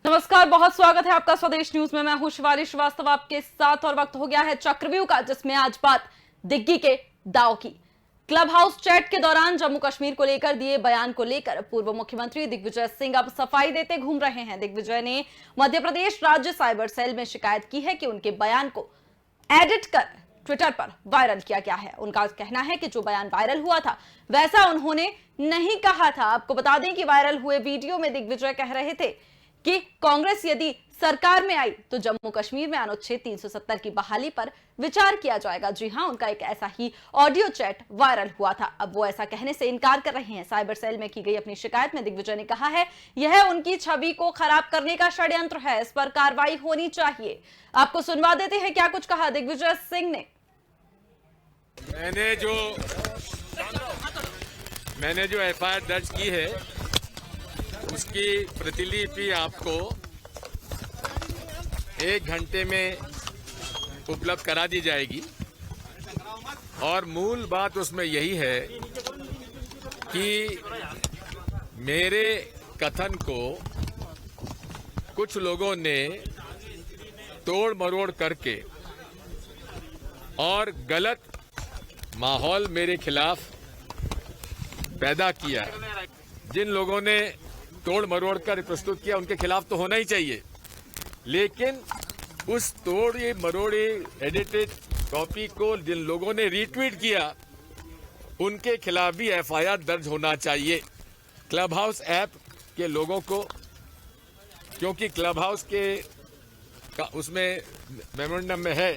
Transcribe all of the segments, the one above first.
नमस्कार, बहुत स्वागत है आपका स्वदेश न्यूज में। मैं हूं शिवाली श्रीवास्तव आपके साथ और वक्त हो गया है चक्रव्यूह का, जिसमें आज बात दिग्गी के दाव की। क्लब हाउस चैट के दौरान जम्मू कश्मीर को लेकर दिए बयान को लेकर पूर्व मुख्यमंत्री दिग्विजय सिंह अब सफाई देते घूम रहे हैं। दिग्विजय ने मध्य प्रदेश राज्य साइबर सेल में शिकायत की है कि उनके बयान को एडिट कर ट्विटर पर वायरल किया गया है। उनका कहना है कि जो बयान वायरल हुआ था वैसा उन्होंने नहीं कहा था। आपको बता दें कि वायरल हुए वीडियो में दिग्विजय कह रहे थे कि कांग्रेस यदि सरकार में आई तो जम्मू कश्मीर में अनुच्छेद 370 की बहाली पर विचार किया जाएगा। जी हां, उनका एक ऐसा ही ऑडियो चैट वायरल हुआ था। अब वो ऐसा कहने से इनकार कर रहे हैं। साइबर सेल में की गई अपनी शिकायत में दिग्विजय ने कहा है यह उनकी छवि को खराब करने का षड्यंत्र है, इस पर कार्रवाई होनी चाहिए। आपको सुनवा देते हैं क्या कुछ कहा दिग्विजय सिंह ने। मैंने जो एफआईआर दर्ज की है उसकी प्रतिलिपि आपको 1 घंटे में उपलब्ध करा दी जाएगी। और मूल बात उसमें यही है कि मेरे कथन को कुछ लोगों ने तोड़ मरोड़ करके और गलत माहौल मेरे खिलाफ पैदा किया। जिन लोगों ने तोड़ मरोड़ कर प्रस्तुत किया उनके खिलाफ तो होना ही चाहिए, लेकिन उस तोड़े मरोड़े एडिटेड कॉपी को जिन लोगों ने रीट्वीट किया उनके खिलाफ भी एफआईआर दर्ज होना चाहिए। क्लब हाउस ऐप के लोगों को, क्योंकि क्लब हाउस के उसमें मेमोरेंडम में है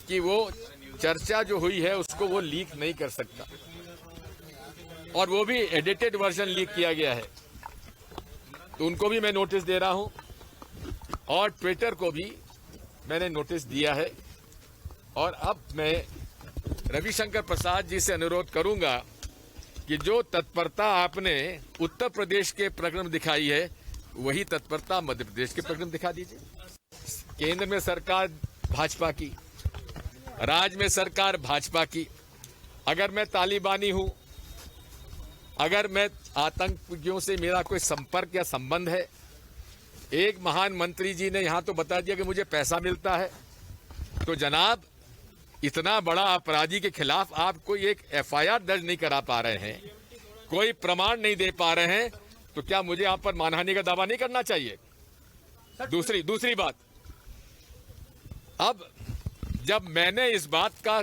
कि वो चर्चा जो हुई है उसको वो लीक नहीं कर सकता, और वो भी एडिटेड वर्जन लीक किया गया है। तो उनको भी मैं नोटिस दे रहा हूं और ट्विटर को भी मैंने नोटिस दिया है। और अब मैं रविशंकर प्रसाद जी से अनुरोध करूंगा कि जो तत्परता आपने उत्तर प्रदेश के प्रकरण में दिखाई है वही तत्परता मध्य प्रदेश के प्रकरण में दिखा दीजिए। केंद्र में सरकार भाजपा की, राज्य में सरकार भाजपा की। अगर मैं तालिबानी हूं, अगर मैं आतंकियों से मेरा कोई संपर्क या संबंध है, एक महान मंत्री जी ने यहां तो बता दिया कि मुझे पैसा मिलता है, तो जनाब इतना बड़ा अपराधी के खिलाफ आप कोई एक एफआईआर दर्ज नहीं करा पा रहे हैं, कोई प्रमाण नहीं दे पा रहे हैं, तो क्या मुझे आप पर मानहानि का दावा नहीं करना चाहिए? दूसरी बात, अब जब मैंने इस बात का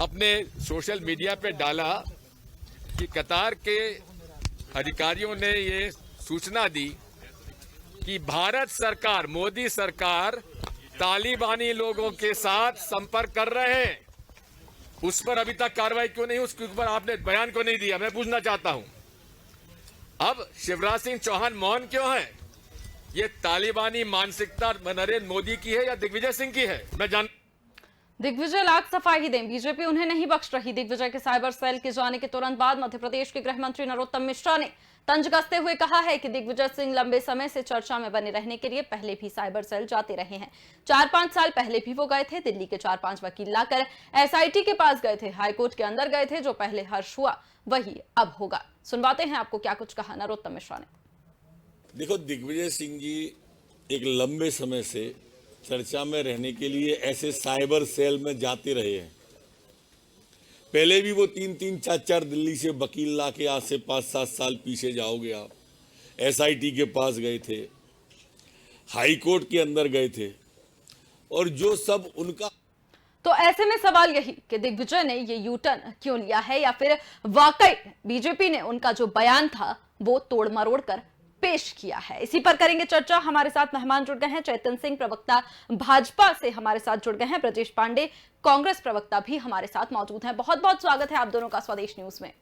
अपने सोशल मीडिया पे डाला कि कतार के अधिकारियों ने ये सूचना दी कि भारत सरकार, मोदी सरकार तालिबानी लोगों के साथ संपर्क कर रहे हैं, उस पर अभी तक कार्रवाई क्यों नहीं, उसके ऊपर आपने बयान क्यों नहीं दिया? मैं पूछना चाहता हूं। अब शिवराज सिंह चौहान मौन क्यों है? ये तालिबानी मानसिकता नरेंद्र मोदी की है या दिग्विजय सिंह की है? मैं जान दिग्विजय लाख सफाई ही दें, बीजेपी उन्हें नहीं बख्श रही। दिग्विजय के साइबर सेल के जाने के तुरंत बाद मध्य प्रदेश के गृह मंत्री नरोत्तम मिश्रा ने तंज कसते हुए कहा है कि दिग्विजय सिंह लंबे समय से चर्चा में बने रहने के लिए पहले भी साइबर सेल जाते रहे हैं। 4-5 साल पहले भी वो गए थे, दिल्ली के 4-5 वकील लाकर एसआईटी के पास गए थे, हाईकोर्ट के अंदर गए थे। जो पहले हर्ष हुआ वही अब होगा। सुनवाते हैं आपको क्या कुछ कहा नरोत्तम मिश्रा ने। देखो, दिग्विजय सिंह जी एक लंबे समय से चर्चा में रहने के लिए ऐसे साइबर सेल में जाते रहे हैं। पहले भी वो 3-3, 4-4 दिल्ली से वकील ला के, आज से 5-7 साल पीछे जाओगे आप, एसआईटी के पास गए थे, हाई कोर्ट के अंदर गए थे, और जो सब उनका। तो ऐसे में सवाल यही कि दिग्विजय ने ये यू टर्न क्यों लिया है, या फिर वाकई बीजेपी ने उनका जो बयान था वो तोड़ मरोड़ कर पेश किया है। इसी पर करेंगे चर्चा। हमारे साथ मेहमान जुड़ गए हैं, चेतन सिंह प्रवक्ता भाजपा से हमारे साथ जुड़ गए हैं, ब्रजेश पांडे कांग्रेस प्रवक्ता भी हमारे साथ मौजूद हैं। बहुत बहुत स्वागत है आप दोनों का स्वदेश न्यूज में।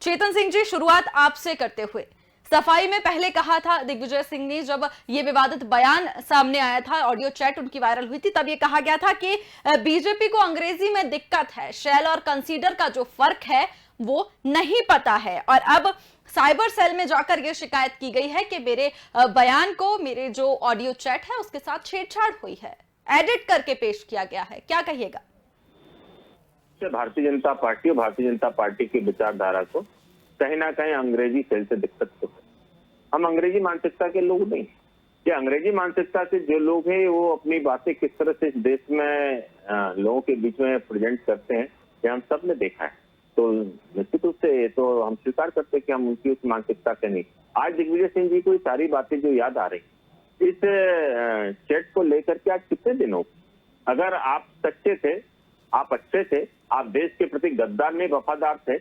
चेतन सिंह जी, शुरुआत आपसे करते हुए, सफाई में पहले कहा था दिग्विजय सिंह ने, जब ये विवादित बयान सामने आया था, ऑडियो चैट उनकी वायरल हुई थी, तब ये कहा गया था कि बीजेपी को अंग्रेजी में दिक्कत है, शैल और कंसीडर का जो फर्क है वो नहीं पता है। और अब साइबर सेल में जाकर यह शिकायत की गई है कि मेरे बयान को, मेरे जो ऑडियो चैट है उसके साथ छेड़छाड़ हुई है, एडिट करके पेश किया गया है। क्या कहिएगा? भारतीय जनता पार्टी और भारतीय जनता पार्टी की विचारधारा को कहीं ना कहीं अंग्रेजी सेल से दिक्कत तो है। हम अंग्रेजी मानसिकता के लोग नहीं। कि अंग्रेजी मानसिकता के जो लोग हैं वो अपनी बातें किस तरह से इस देश में लोगों के बीच में प्रेजेंट करते हैं, ये हम सब ने देखा है। तो निश्चित रूप से तो हम स्वीकार करते हैं कि हम उनकी उस मानसिकता के नहीं। आज दिग्विजय सिंह जी को सारी बातें जो याद आ रही इस चैट को लेकर के, आज कितने दिनों, अगर आप सच्चे थे, आप अच्छे थे, आप देश के प्रति गद्दार नहीं वफादार थे,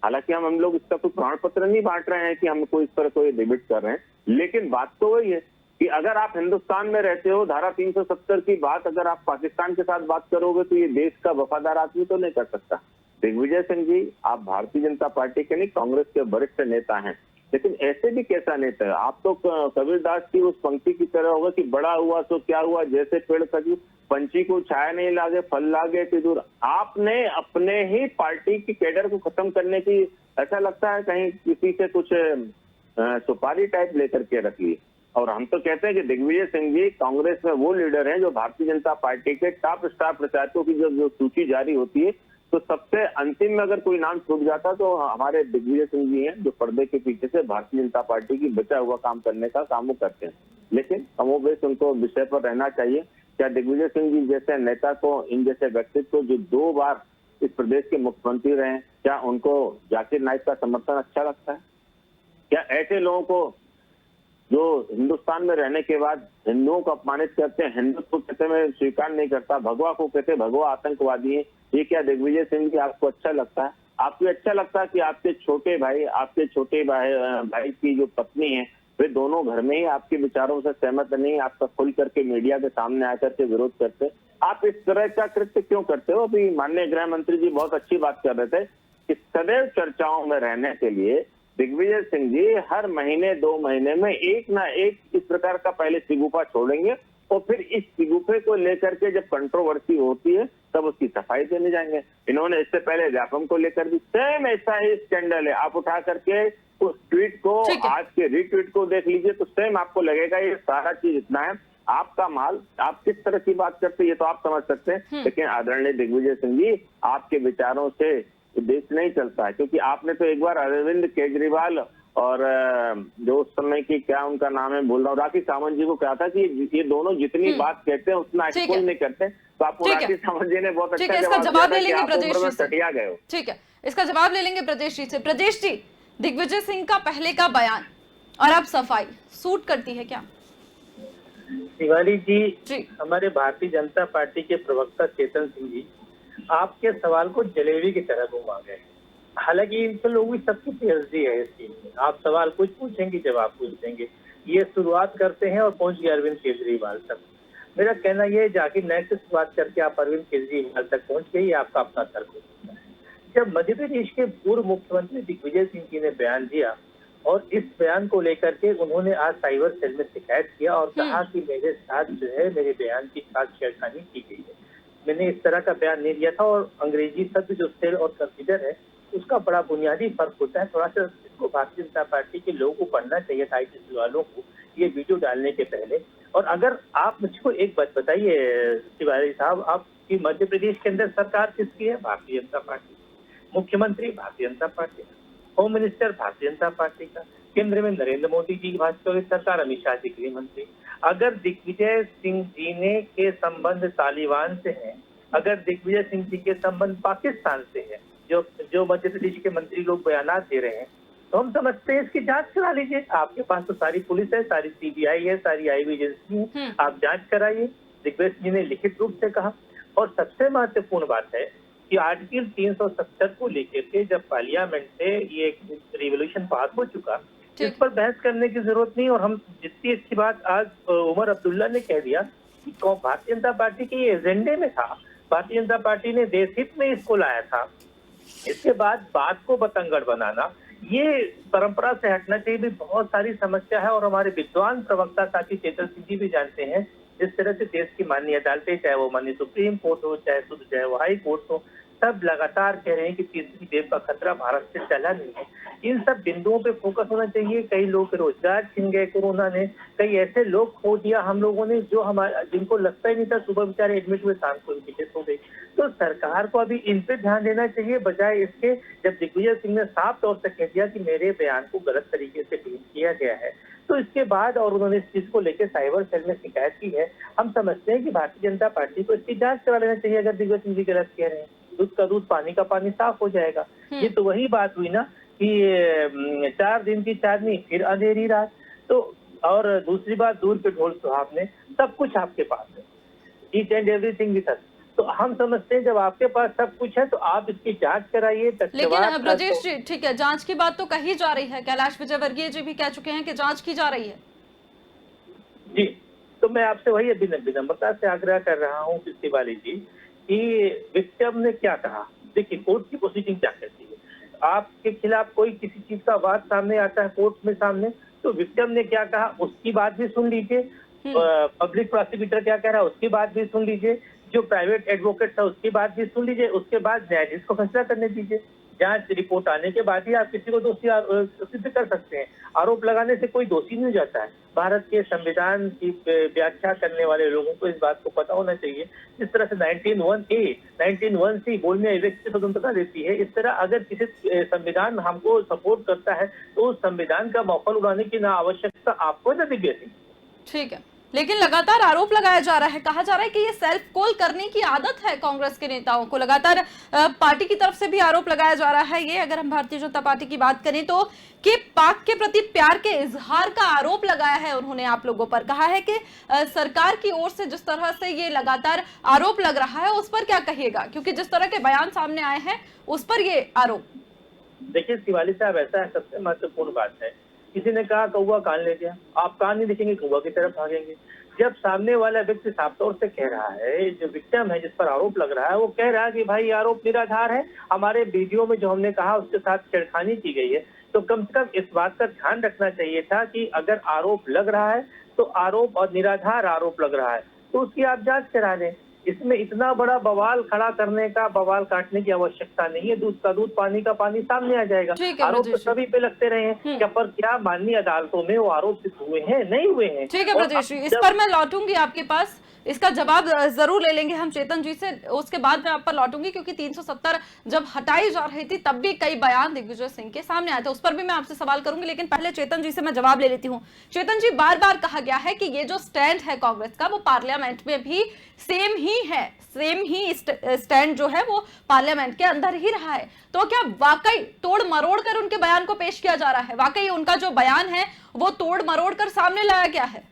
हालांकि हम लोग इसका कोई प्रमाण पत्र नहीं बांट रहे हैं कि हम कोई इस पर कोई डिबेट कर रहे हैं, लेकिन बात तो वही है कि अगर आप हिंदुस्तान में रहते हो, धारा 370 की बात अगर आप पाकिस्तान के साथ बात करोगे तो ये देश का वफादार आदमी तो नहीं कर सकता। दिग्विजय सिंह जी, आप भारतीय जनता पार्टी के नहीं, कांग्रेस के वरिष्ठ नेता हैं, लेकिन ऐसे भी कैसा नेता है? आप तो कबीरदास की उस पंक्ति की तरह होगा कि बड़ा हुआ तो क्या हुआ, जैसे पेड़ खजूर, पंछी को छाया नहीं लागे फल लागे कि दूर। आपने अपने ही पार्टी की कैडर को खत्म करने की, ऐसा लगता है कहीं किसी से कुछ सुपारी टाइप लेकर के रख ली। और हम तो कहते हैं कि दिग्विजय सिंह जी कांग्रेस में वो लीडर हैं जो भारतीय जनता पार्टी के टॉप स्टार प्रचारकों की जो सूची जारी होती है तो सबसे अंतिम में अगर कोई नाम छूट जाता तो हमारे दिग्विजय सिंह जी हैं, जो पर्दे के पीछे से भारतीय जनता पार्टी की बचा हुआ काम करने का काम वो करते हैं। लेकिन कमोबेश उनको विषय पर रहना चाहिए। क्या दिग्विजय सिंह जी जैसे नेता को, इन जैसे व्यक्तित्व जो 2 बार इस प्रदेश के मुख्यमंत्री रहे, क्या उनको जाकिर नाइक का समर्थन अच्छा लगता है? क्या ऐसे लोगों को जो हिंदुस्तान में रहने के बाद हिंदुओं को अपमानित करते हैं, हिंदुत्व कहते मैं स्वीकार नहीं करता, भगवा को कहते भगवा आतंकवादी है, ये क्या दिग्विजय सिंह जी आपको अच्छा लगता है? आपको अच्छा लगता है कि आपके छोटे भाई की जो पत्नी है वे दोनों घर में ही आपके विचारों से सहमत नहीं, आपका खुल करके मीडिया के सामने आकर के विरोध करते? आप इस तरह का कृत्य क्यों करते हो? अभी माननीय गृह मंत्री जी बहुत अच्छी बात कर रहे थे कि सदैव चर्चाओं में रहने के लिए दिग्विजय सिंह जी हर महीने 2 महीने में एक ना एक इस प्रकार का पहले सिगुफा छोड़ेंगे और फिर इस सिगुफे को लेकर के जब कंट्रोवर्सी होती है तब उसकी सफाई देने जाएंगे। इन्होंने इससे पहले व्यापम को लेकर भी सेम ऐसा ही स्कैंडल है। आप उठा करके उस ट्वीट को, आज के रीट्वीट को देख लीजिए तो सेम आपको लगेगा ये सारा चीज इतना है, आपका माल। आप किस तरह की बात करते हैं ये तो आप समझ सकते हैं, लेकिन आदरणीय दिग्विजय सिंह जी, आपके विचारों से देश नहीं चलता है। क्योंकि आपने तो एक बार अरविंद केजरीवाल और जो उस समय की क्या उनका नाम है भूल रहा हूँ, राखी सावंत जी को कहा था कि ये दोनों जितनी बात कहते हैं उतना एक्सपोज नहीं करते। तो आपको राखी सावंत जी ने बहुत अच्छा जवाब ले लेंगे ब्रजेश जी से। सटिया गए हो। ठीक है, इसका जवाब ले लेंगे ब्रजेश जी से। ब्रजेश जी, दिग्विजय सिंह का पहले का बयान और अब सफाई सूट करती है क्या? तिवारी जी, हमारे भारतीय जनता पार्टी के प्रवक्ता चेतन सिंह जी आपके सवाल को जलेबी की तरह घुमा गए। हालांकि इन लोगों की सबकी पीएचडी है इस चीज में, आप सवाल कुछ पूछेंगे जवाब कुछ देंगे, ये शुरुआत करते हैं और पहुंच गए अरविंद केजरीवाल तक। मेरा कहना यह है जाकिर नाइक से शुरुआत करके आप अरविंद केजरीवाल तक पहुंच गए, ये आपका अपना तर्क हो सकता है। जब मध्य प्रदेश के पूर्व मुख्यमंत्री दिग्विजय सिंह जी ने बयान दिया और इस बयान को लेकर के उन्होंने आज साइबर सेल में शिकायत किया और कहा कि मेरे साथ जो है मेरे बयान के साथ छेड़खानी की गई है, मैंने इस तरह का बयान नहीं दिया था। और अंग्रेजी शब्द जो सेल और कंसीडर है उसका बड़ा बुनियादी फर्क होता है। थोड़ा सा इसको भारतीय जनता पार्टी के लोगों को पढ़ना चाहिए था ITC वालों को ये वीडियो डालने के पहले। और अगर आप मुझको एक बात बताइए तिवारी साहब, आपकी मध्य प्रदेश के अंदर सरकार किसकी है? भारतीय जनता पार्टी। मुख्यमंत्री Bharatiya Janata party, home minister Bharatiya Janata party का, केंद्र में नरेंद्र मोदी जी की भाजपा की सरकार, अमित शाह जी गृह मंत्री। अगर दिग्विजय सिंह जी ने के संबंध तालिबान से हैं, अगर दिग्विजय सिंह जी के संबंध पाकिस्तान से है, जो मध्य प्रदेश के मंत्री लोग बयान दे रहे हैं, तो हम समझते हैं इसकी जांच करा लीजिए। आपके पास तो सारी पुलिस है, सारी CBI है, सारी IB एजेंसी है, आप जांच कराइए। दिग्विजय सिंह जी ने लिखित रूप से कहा। और सबसे महत्वपूर्ण बात है कि आर्टिकल 370 को लेकर के जब पार्लियामेंट से ये रिवोल्यूशन पास हो चुका, इस पर बहस करने की जरूरत नहीं। और हम जितनी अच्छी बात आज उमर अब्दुल्ला ने कह दिया कि भारतीय जनता पार्टी के ये एजेंडे में था, भारतीय जनता पार्टी ने देश हित में इसको लाया था। इसके बाद बात को बतंगड़ बनाना, ये परंपरा से हटना चाहिए। भी बहुत सारी समस्या है और हमारे विद्वान प्रवक्ता साथी चेतन सिंह जी भी जानते हैं जिस तरह से देश की माननीय अदालतें, चाहे वो माननीय सुप्रीम कोर्ट हो, चाहे वो हाई कोर्ट हो, सब लगातार कह रहे हैं कि तीसरी वेव का खतरा भारत से चला नहीं है। इन सब बिंदुओं पे फोकस होना चाहिए। कई लोग के रोजगार छीन गए कोरोना ने, कई ऐसे लोग खो दिया हम लोगों ने जो जिनको लगता ही नहीं था, सुबह बेचारे एडमिट हुए, शाम को उनकी डेथ हो गई। तो सरकार को अभी इन पे ध्यान देना चाहिए, बजाय इसके जब दिग्विजय सिंह ने साफ तौर से कह दिया कि मेरे बयान को गलत तरीके से पेश किया गया है, तो इसके बाद और उन्होंने इस चीज को लेकर साइबर सेल में शिकायत की है। हम समझते हैं कि भारतीय जनता पार्टी को इसकी जांच करा लेना चाहिए अगर दिग्विजय सिंह जी गलत कह रहे हैं। दूध का दूध पानी का पानी साफ हो जाएगा। ये तो वही बात हुई ना कि 4 दिन की चांदनी फिर अंधेरी रात। तो और दूसरी बात, दूर पे ढोल सुहावने, सब कुछ आपके पास है, each and everything with us. तो हम समझते हैं जब आपके पास सब कुछ है तो आप इसकी जांच कराइए। लेकिन ब्रजेश जी, ठीक है, जांच की बात तो कही जा रही है, कैलाश विजयवर्गीय जी भी कह चुके हैं कि जांच की जा रही है। जी, तो मैं आपसे वही विनम्रता से आग्रह कर रहा हूँ शिवाली जी कि विक्टिम ने क्या कहा। देखिए, कोर्ट की प्रोसीडिंग क्या कहती है। आपके खिलाफ कोई किसी चीज का वाद सामने आता है कोर्ट में सामने, तो विक्टिम ने क्या कहा उसकी बात भी सुन लीजिए, पब्लिक प्रोसिक्यूटर क्या कह रहा है उसकी बात भी सुन लीजिए, जो प्राइवेट एडवोकेट था उसकी बात भी सुन लीजिए। उसके बाद न्यायाधीश को फैसला करने दीजिए। जांच रिपोर्ट आने के बाद ही आप किसी को दोषी सिद्ध कर सकते हैं। आरोप लगाने से कोई दोषी नहीं हो जाता है। भारत के संविधान की व्याख्या करने वाले लोगों को इस बात को पता होना चाहिए। जिस तरह से 19(1)(a), 19(1)(c) बोलने अभिव्यक्ति स्वतंत्रता देती है, इस तरह अगर किसी संविधान हमको सपोर्ट करता है तो उस संविधान का मौका उड़ाने की ना आवश्यकता आपको न दिव्य सिंह। ठीक है, लेकिन लगातार आरोप लगाया जा रहा है, कहा जा रहा है कि ये सेल्फ कोल करने की आदत है कांग्रेस के नेताओं को। लगातार पार्टी की तरफ से भी आरोप लगाया जा रहा है ये, अगर हम भारतीय जनता पार्टी की बात करें तो, कि पाक के प्रति प्यार के इजहार का आरोप लगाया है उन्होंने आप लोगों पर। कहा है कि सरकार की ओर से जिस तरह से ये लगातार आरोप लग रहा है उस पर क्या कहिएगा, क्योंकि जिस तरह के बयान सामने आए हैं उस पर ये आरोप। देखिए शिवाली साहब, ऐसा है, सबसे महत्वपूर्ण बात है, किसी ने कहा कौवा कान ले गया, आप कान नहीं दिखेंगे कौवा की तरफ भागेंगे। जब सामने वाला व्यक्ति साफ तौर से कह रहा है, जो विक्टिम है जिस पर आरोप लग रहा है वो कह रहा है कि भाई आरोप निराधार है, हमारे वीडियो में जो हमने कहा उसके साथ छेड़खानी की गई है, तो कम से कम इस बात का ध्यान रखना चाहिए था कि अगर आरोप लग रहा है तो आरोप और निराधार आरोप लग रहा है तो उसकी आप जांच करा लें। इसमें इतना बड़ा बवाल खड़ा करने का, बवाल काटने की आवश्यकता नहीं है। दूध का दूध पानी का पानी सामने आ जाएगा। आरोप तो सभी पे लगते रहे हैं, क्या पर क्या माननीय अदालतों में वो आरोप सिद्ध हुए हैं? नहीं हुए हैं। ठीक है ब्रजेश जी, इस पर मैं लौटूंगी आपके पास, इसका जवाब जरूर ले लेंगे हम चेतन जी से, उसके बाद मैं आप पर लौटूंगी, क्योंकि 370 जब हटाई जा रही थी तब भी कई बयान दिग्विजय सिंह के सामने आए थे, उस पर भी मैं आपसे सवाल करूंगी। लेकिन पहले चेतन जी से मैं जवाब ले लेती हूँ। चेतन जी, बार बार कहा गया है कि ये जो स्टैंड है कांग्रेस का वो पार्लियामेंट में भी सेम ही है, सेम ही स्टैंड जो है वो पार्लियामेंट के अंदर ही रहा है। तो क्या वाकई तोड़ मरोड़ कर उनके बयान को पेश किया जा रहा है? वाकई उनका जो बयान है वो तोड़ मरोड़ कर सामने लाया गया है?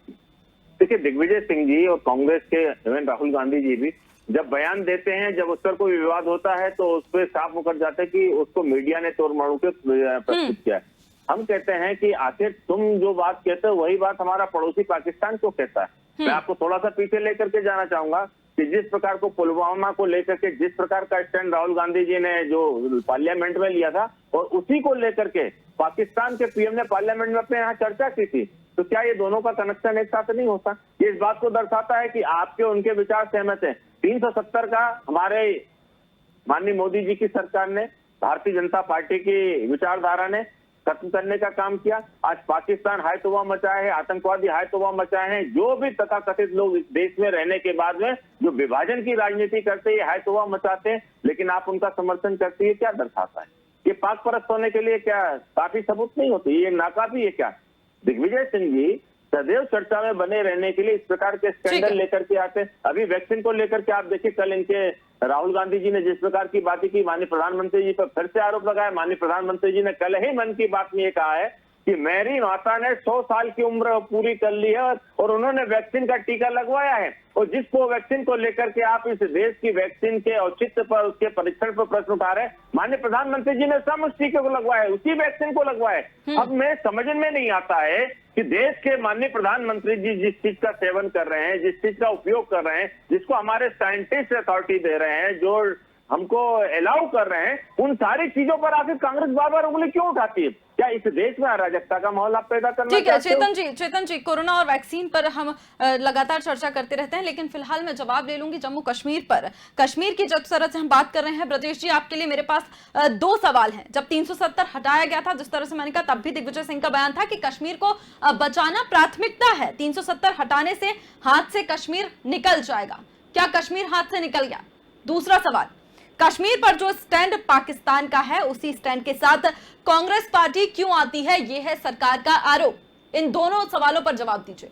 देखिए, दिग्विजय सिंह जी और कांग्रेस के इवन राहुल गांधी जी भी जब बयान देते हैं, जब उस पर कोई विवाद होता है तो उस पर साफ मुकर जाते हैं कि उसको मीडिया ने तोड़ मरोड़ के प्रस्तुत किया है। हम कहते हैं कि आखिर तुम जो बात कहते हो वही बात हमारा पड़ोसी पाकिस्तान को कहता है। मैं आपको थोड़ा सा पीछे लेकर के जाना चाहूंगा कि जिस प्रकार को पुलवामा को लेकर के जिस प्रकार का स्टैंड राहुल गांधी जी ने जो पार्लियामेंट में लिया था, और उसी को लेकर के पाकिस्तान के पीएम ने पार्लियामेंट में अपने यहाँ चर्चा की थी, तो क्या ये दोनों का कनेक्शन एक साथ नहीं होता? ये इस बात को दर्शाता है कि आपके उनके विचार सहमत हैं। 370 का हमारे माननीय मोदी जी की सरकार ने, भारतीय जनता पार्टी की विचारधारा ने खत्म करने का काम किया। आज पाकिस्तान हाय तौबा मचाए है, आतंकवादी हाय तौबा मचाए हैं, जो भी तथाकथित लोग इस देश में रहने के बाद में जो विभाजन की राजनीति करते हैं, हाय तौबा मचाते हैं, लेकिन आप उनका समर्थन करते हैं। क्या दर्शाता है? ये पाक परस्त होने के लिए क्या काफी सबूत नहीं होते? ये नाकाफी है क्या? दिग्विजय सिंह जी सदैव चर्चा में बने रहने के लिए इस प्रकार के स्कैंडल लेकर के आते हैं। अभी वैक्सीन को लेकर के आप देखिए, कल इनके राहुल गांधी जी ने जिस प्रकार की बातें की, माननीय प्रधानमंत्री जी पर फिर से आरोप लगाया। माननीय प्रधानमंत्री जी ने कल ही मन की बात में ये कहा है कि मेरी माता ने 100 साल की उम्र पूरी कर ली है और उन्होंने वैक्सीन का टीका लगवाया है, और जिसको वैक्सीन को लेकर के आप इस देश की वैक्सीन के औचित्य पर, उसके परीक्षण पर प्रश्न उठा रहे हैं। माननीय प्रधानमंत्री जी ने स्वयं उस टीके को लगवाया है, उसी वैक्सीन को लगवाया है। अब मैं समझ में नहीं आता है कि देश के माननीय प्रधानमंत्री जी जिस चीज का सेवन कर रहे हैं, जिस चीज का उपयोग कर रहे हैं, जिसको हमारे साइंटिस्ट अथॉरिटी दे रहे हैं, जो हमको अलाउ कर रहे हैं, उन सारी चीजों पर आखिर कांग्रेस बार बार उंगली क्यों उठाती है? क्या इस देश में अराजकता का माहौल आप पैदा करना ठीक है चाहते हो? चेतन जी, कोरोना और वैक्सीन पर हम लगातार चर्चा करते रहते हैं, लेकिन फिलहाल मैं जवाब ले लूंगी जम्मू कश्मीर पर। कश्मीर की जिस तरह से हम बात कर रहे हैं ब्रजेश जी, आपके लिए मेरे पास 2 सवाल हैं। जब 370 हटाया गया था, जिस तरह से मैंने कहा, तब भी दिग्विजय सिंह का बयान था कि कश्मीर को बचाना प्राथमिकता है, 370 हटाने से हाथ से कश्मीर निकल जाएगा। क्या कश्मीर हाथ से निकल गया? दूसरा सवाल, कश्मीर पर जो स्टैंड पाकिस्तान का है, उसी स्टैंड के साथ कांग्रेस पार्टी क्यों आती है? यह है सरकार का आरोप। इन दोनों सवालों पर जवाब दीजिए।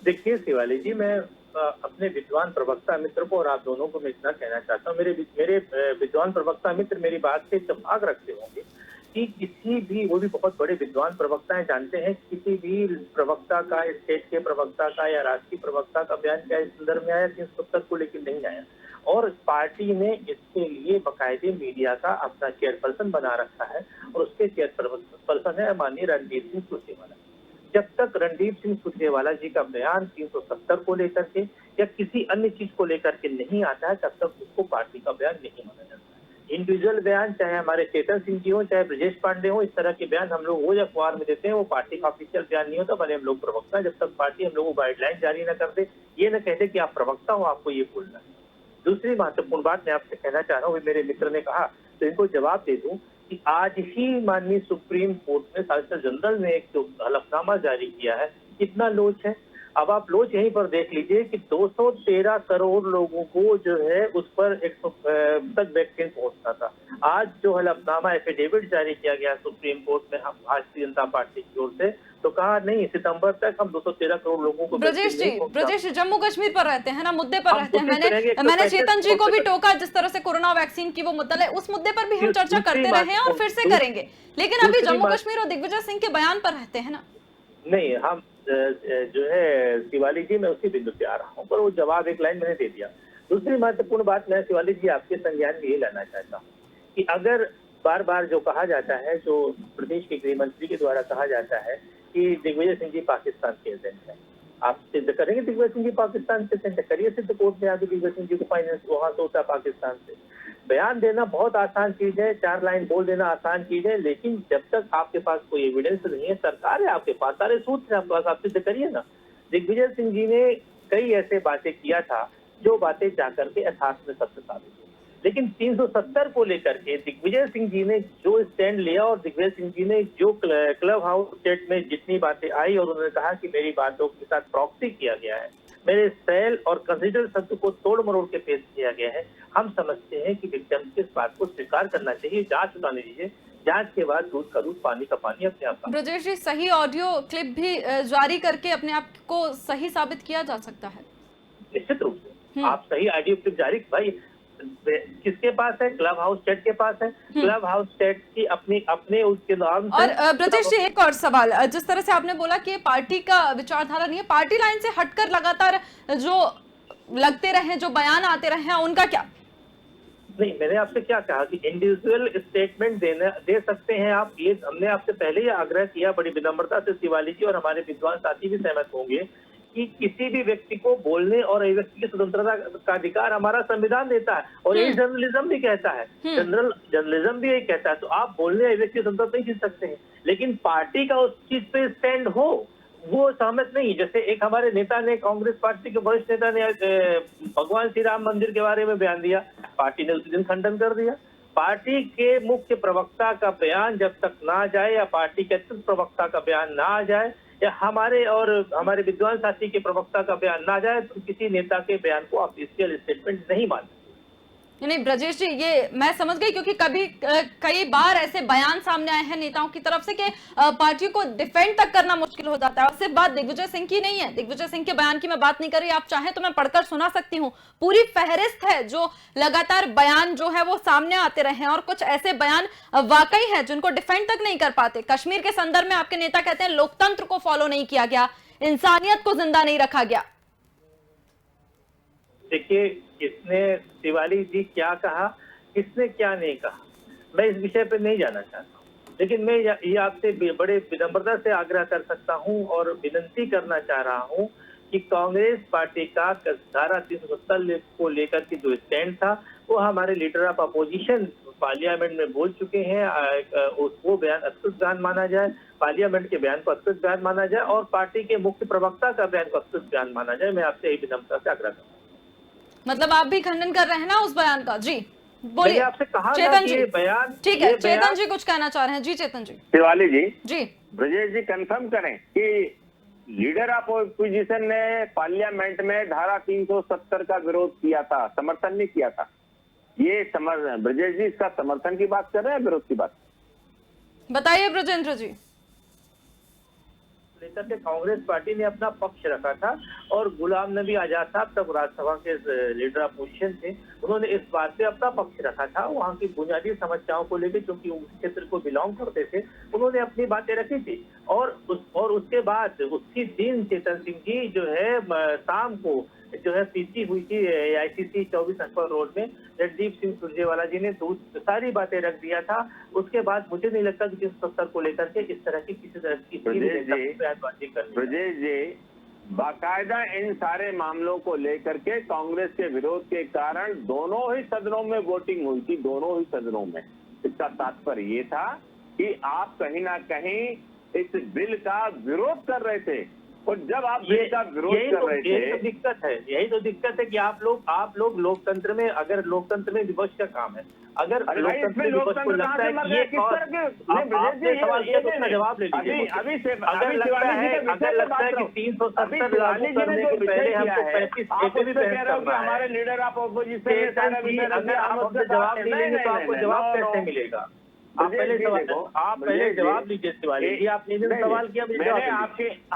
देखिए शिवाली जी, मैं अपने विद्वान प्रवक्ता मित्र को और आप दोनों को मैं इतना कहना चाहता हूँ, मेरे विद्वान प्रवक्ता मित्र मेरी बात से इत्तेफाक रखते होंगे कि किसी भी, वो भी बहुत बड़े विद्वान प्रवक्ता हैं, जानते हैं किसी भी प्रवक्ता का, स्टेट के प्रवक्ता का या राष्ट्रीय प्रवक्ता का बयान क्या इस संदर्भ में आया 370 को लेकर नहीं आया। और पार्टी ने इसके लिए बाकायदे मीडिया का अपना चेयरपर्सन बना रखा है और उसके चेयरपर्सन है माननीय रणदीप सिंह सुरजेवाला। जब तक रणदीप सिंह सुरजेवाला जी का बयान 370 को लेकर के या किसी अन्य चीज को लेकर के नहीं आता है, तब तक उसको पार्टी का बयान नहीं माना जाता है। इंडिविजुअल बयान, चाहे हमारे चेतन सिंह जी हो, चाहे ब्रजेश पांडे हो, इस तरह के बयान हम लोग रोज अखबार में देते हैं, वो पार्टी का ऑफिशियल बयान नहीं होता, भले हम लोग प्रवक्ता, जब तक पार्टी हम लोगों को गाइडलाइन जारी न कर दे, ये न कहते कि आप प्रवक्ता हो, आपको ये बोलना है। दूसरी महत्वपूर्ण बात मैं आपसे कहना चाह रहा हूँ, मेरे मित्र ने कहा तो इनको जवाब दे दूं कि आज ही माननीय सुप्रीम कोर्ट में सॉलिसिटर जनरल ने एक जो हलफनामा जारी किया है, कितना लोच है। अब आप लोच यहीं पर देख लीजिए कि 213 करोड़ लोगों को जो है उस पर 100 तक वैक्सीन पहुंचना था। आज जो हलफनामा एफिडेविट जारी किया गया सुप्रीम कोर्ट में हम भारतीय जनता पार्टी की ओर से, तो कहा नहीं, सितंबर तक हम 213 करोड़ लोगों को। ब्रजेश जी जम्मू कश्मीर पर रहते हैं ना, मुद्दे पर रहते हैं। मैंने चेतन जी को भी टोका, जिस तरह से कोरोना वैक्सीन की वो मुद्दा है, उस मुद्दे पर भी हम चर्चा करते रहे हैं और फिर से करेंगे, लेकिन अभी जम्मू कश्मीर और दिग्विजय सिंह के बयान पर रहते हैं ना। नहीं, हम जो है शिवाली जी, मैं उसी बिंदु पे आ रहा हूँ, पर वो जवाब एक लाइन मैंने दे दिया। दूसरी महत्वपूर्ण बात मैं शिवाली जी आपके संज्ञान में ये लाना चाहता हूँ कि अगर बार बार जो कहा जाता है, जो प्रदेश के गृह मंत्री के द्वारा कहा जाता है कि दिग्विजय सिंह जी पाकिस्तान के एजेंट हैं, आप सिद्ध करेंगे दिग्विजय सिंह जी पाकिस्तान के एजेंट है, करिए सिद्ध कोर्ट में आगे दिग्विजय सिंह जी को फाइनेंस वहां से होता है पाकिस्तान से। बयान देना बहुत आसान चीज है, 4 लाइन बोल देना आसान चीज है, लेकिन जब तक आपके पास कोई एविडेंस नहीं है, सरकार है आपके पास, सारे सूत्र है आपके पास, आप सिद्ध करिए ना। दिग्विजय सिंह जी ने कई ऐसे बातें किया था जो बातें जाकर के यथार्थ में सत्य साबित हुई, लेकिन 370 को लेकर के दिग्विजय सिंह जी ने जो स्टैंड लिया और दिग्विजय सिंह जी ने जो क्लब हाउस चैट में जितनी बातें आई और उन्होंने कहा कि मेरी बातों के साथ प्रॉक्सी किया गया है, मेरे सेल और कंसिडर शब्द को तोड़ मरोड़ के पेश किया गया है, हम समझते हैं कि विक्टिम को इस बात को स्वीकार करना चाहिए, जांच उठानी चाहिए, जांच के बाद दूध का दूध, पानी का पानी अपने आप। ब्रजेश जी, सही ऑडियो क्लिप भी जारी करके अपने आप को सही साबित किया जा सकता है? निश्चित रूप से आप सही ऑडियो क्लिप जारी, भाई किसके पास है? क्लब हाउस चैट के पास है। क्लब हाउस चैट की अपने उसके नाम से। और ब्रजेश जी, एक और सवाल, जिस तरह से आपने बोला कि पार्टी का विचारधारा नहीं है, पार्टी लाइन से हटकर लगातार जो लगते रहे, जो बयान आते रहे हैं, उनका क्या? नहीं, मैंने आपसे क्या कहा कि इंडिविजुअल स्टेटमेंट दे सकते हैं आप, ये हमने आपसे पहले ही आग्रह किया बड़ी विनम्रता से, शिवाली जी और हमारे विद्वान साथी भी सहमत होंगे कि किसी भी व्यक्ति को बोलने और अभिव्यक्ति की स्वतंत्रता का अधिकार हमारा संविधान देता है और ये जर्नलिज्म भी कहता है, जर्नलिज्म भी यही कहता है। तो आप बोलने अभिव्यक्ति की स्वतंत्रता नहीं खींच सकते हैं, लेकिन पार्टी का उस चीज पे स्टैंड हो, वो सहमत नहीं। जैसे एक हमारे नेता ने, कांग्रेस पार्टी के वरिष्ठ नेता ने भगवान श्री राम मंदिर के बारे में बयान दिया, पार्टी ने उस दिन खंडन कर दिया। पार्टी के मुख्य प्रवक्ता का बयान जब तक ना जाए या पार्टी के अतिरिक्त प्रवक्ता का बयान ना आ जाए या हमारे विद्वान साथी के प्रवक्ता का बयान ना जाए, तो किसी नेता के बयान को ऑफिशियल स्टेटमेंट नहीं मानते। नहीं ब्रजेश जी, ये मैं समझ गई, क्योंकि कई बार ऐसे बयान सामने आए हैं नेताओं की तरफ से कि पार्टी को डिफेंड तक करना मुश्किल हो जाता है। और सिर्फ बात दिग्विजय सिंह की नहीं है, दिग्विजय सिंह के बयान की मैं बात नहीं कर रही, आप चाहें तो मैं पढ़कर सुना सकती हूँ। पूरी फहरिस्त है जो लगातार बयान जो है वो सामने आते रहे हैं, और कुछ ऐसे बयान वाकई है जिनको डिफेंड तक नहीं कर पाते। कश्मीर के संदर्भ में आपके नेता कहते हैं लोकतंत्र को फॉलो नहीं किया गया, इंसानियत को जिंदा नहीं रखा गया। देखिए, किसने, शिवाली जी क्या कहा, किसने क्या नहीं कहा, मैं इस विषय पर नहीं जाना चाहता हूँ, लेकिन मैं ये आपसे बड़े विनम्रता से आग्रह कर सकता हूँ और विनती करना चाह रहा हूँ कि कांग्रेस पार्टी का धारा 370 को लेकर के जो स्टैंड था, वो हमारे लीडर ऑफ अपोजिशन पार्लियामेंट में बोल चुके हैं, वो बयान अत्युत बयान माना जाए, पार्लियामेंट के बयान को अत्युत बयान माना जाए और पार्टी के मुख्य प्रवक्ता का बयान को अत्युत बयान माना जाए। मैं आपसे यही विनम्रता से आग्रह करता हूँ। मतलब आप भी खंडन कर रहे हैं ना उस बयान का? जी बोलिए। आपसे कहा चेतन जी, बयान ठीक है, चेतन जी कुछ कहना चाह रहे हैं। जी चेतन जी। शिवाली जी, जी ब्रजेश जी कंफर्म करें कि लीडर ऑफ ऑपोजिशन ने पार्लियामेंट में धारा 370 का विरोध किया था, समर्थन नहीं किया था। ये ब्रजेश जी इसका समर्थन की बात कर रहे हैं, विरोध की बात? बताइए ब्रजेंद्र जी। लेकर के कांग्रेस पार्टी ने अपना पक्ष रखा था और गुलाम नबी आजाद साहब तब राज्यसभा के लीडर अपोजिशन थे, उन्होंने इस बात पे अपना पक्ष रखा था। वहाँ की बुनियादी समस्याओं को लेकर, क्योंकि उस क्षेत्र को बिलोंग करते थे, उन्होंने अपनी बातें रखी थी। और उसके बाद उसी दिन चेतन सिंह जी जो है शाम को जो है पीसी हुई थी आईसीसी 24 अकबर रोड में, रणदीप सिंह सुरजेवाला जी ने सारी बातें रख दिया था। उसके बाद मुझे नहीं लगता कि 370 को लेकर के इस तरह की किसी तरह की बयानबाजी करनी। ब्रजेश जी, बाकायदा इन सारे मामलों को लेकर के कांग्रेस के विरोध के कारण दोनों ही सदनों में वोटिंग हुई थी, दोनों ही सदनों में। इसका तात्पर्य ये था कि आप कहीं ना कहीं इस बिल का विरोध कर रहे थे, और जब आप बिल का विरोध कर रहे थे, यही तो दिक्कत है कि आप लोग लोकतंत्र में, अगर लोकतंत्र में विपक्ष का काम है, अगर लोकतंत्र में विपक्ष को लगता है कि ये आपने सवाल किया तो उसका जवाब ले लीजिए। अगर लगता है कि 370 लागू करने के पहले हमको 35 पे भी बहस करना है, हमारे लीडर ऑफ ऑपोजिशन, अगर आप हमसे जवाब नहीं लेंगे तो आपको जवाब कैसे मिलेगा? आप पहले जवाब लीजिए शिवाली जी, आपने सवाल किया,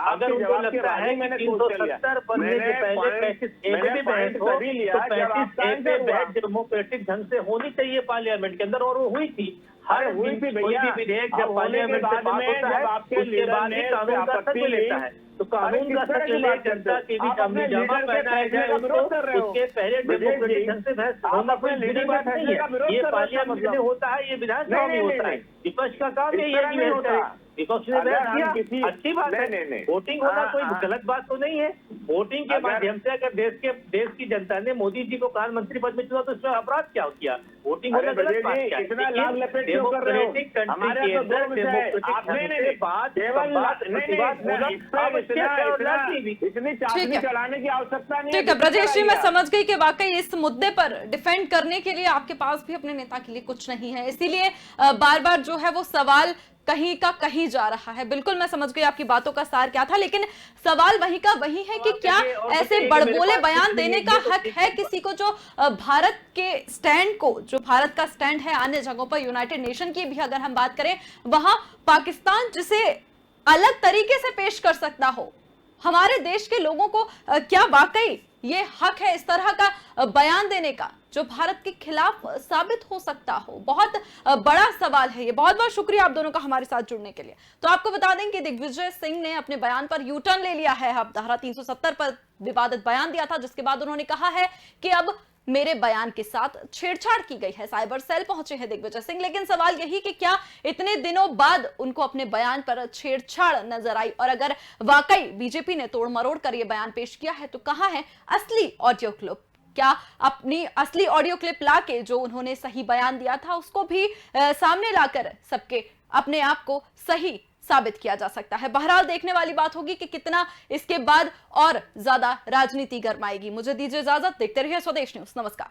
अगर उनको लगता है कि 370 बनने से पहले 35 ए पे भी बहस हो, तो 35 ए पे बहस डेमोक्रेटिक ढंग से होनी चाहिए पार्लियामेंट के अंदर, और वो हुई थी। हर कोई भी विधेयक जब पार्लियामेंट में पास होता है उसके बाद ही कानून का सत्य लेता है। तो कानून का सत्य ले जनता के बीच हमने जमा पहनाया जाए उसके पहले डेमोक्रेटिक ढंग से बहस होना कोई बड़ी बात नहीं है। ये पार्लियामेंट में होता है, ये विधानसभा में होता है। विपक्ष का काम यही है, विपक्ष ने बहस किया, अच्छी बात है। वोटिंग होना कोई गलत बात तो नहीं है। वोटिंग के माध्यम से अगर देश की जनता ने मोदी जी को प्रधानमंत्री पद में चुना तो इसमें अपराध क्या किया? वोटिंग होना गलत बात क्या है? डेमोक्रेटिक कंट्री के अंदर डेमोक्रेटिक बात इतनी चाबी चलाने की आवश्यकता नहीं है। ठीक है ब्रजेश जी, मैं समझ गई कि वाकई इस मुद्दे पर डिफेंड करने के लिए आपके पास भी अपने नेता के लिए कुछ नहीं है, इसीलिए बार बार जो है वो सवाल कहीं का कहीं जा रहा है। बिल्कुल मैं समझ गई आपकी बातों का सार क्या था, लेकिन सवाल वही का वही है कि क्या ऐसे बड़बोले बयान देने का हक है किसी को, जो भारत के स्टैंड को, जो भारत का स्टैंड है अन्य जगहों पर, यूनाइटेड नेशन की भी अगर हम बात करें, वहां पाकिस्तान जिसे अलग तरीके से पेश कर सकता हो, हमारे देश के लोगों को क्या वाकई ये हक है इस तरह का बयान देने का जो भारत के खिलाफ साबित हो सकता हो? बहुत बड़ा सवाल है ये। बहुत बहुत शुक्रिया आप दोनों का हमारे साथ जुड़ने के लिए। तो आपको बता दें कि दिग्विजय सिंह ने अपने बयान पर यू टर्न ले लिया है। अब धारा 370 पर विवादित बयान दिया था, जिसके बाद उन्होंने कहा है कि अब मेरे बयान के साथ छेड़छाड़ की गई है। साइबर सेल पहुंचे हैं दिग्विजय सिंह, लेकिन सवाल यही कि क्या इतने दिनों बाद उनको अपने बयान पर छेड़छाड़ नजर आई? और अगर वाकई बीजेपी ने तोड़ मरोड़ कर यह बयान पेश किया है तो कहां है असली ऑडियो क्लिप? क्या अपनी असली ऑडियो क्लिप लाके जो उन्होंने सही बयान दिया था उसको भी सामने लाकर सबके अपने आप को सही साबित किया जा सकता है? बहरहाल देखने वाली बात होगी कि कितना इसके बाद और ज्यादा राजनीति गरमाएगी। मुझे दीजिए इजाजत, देखते रहिए स्वदेश न्यूज। नमस्कार।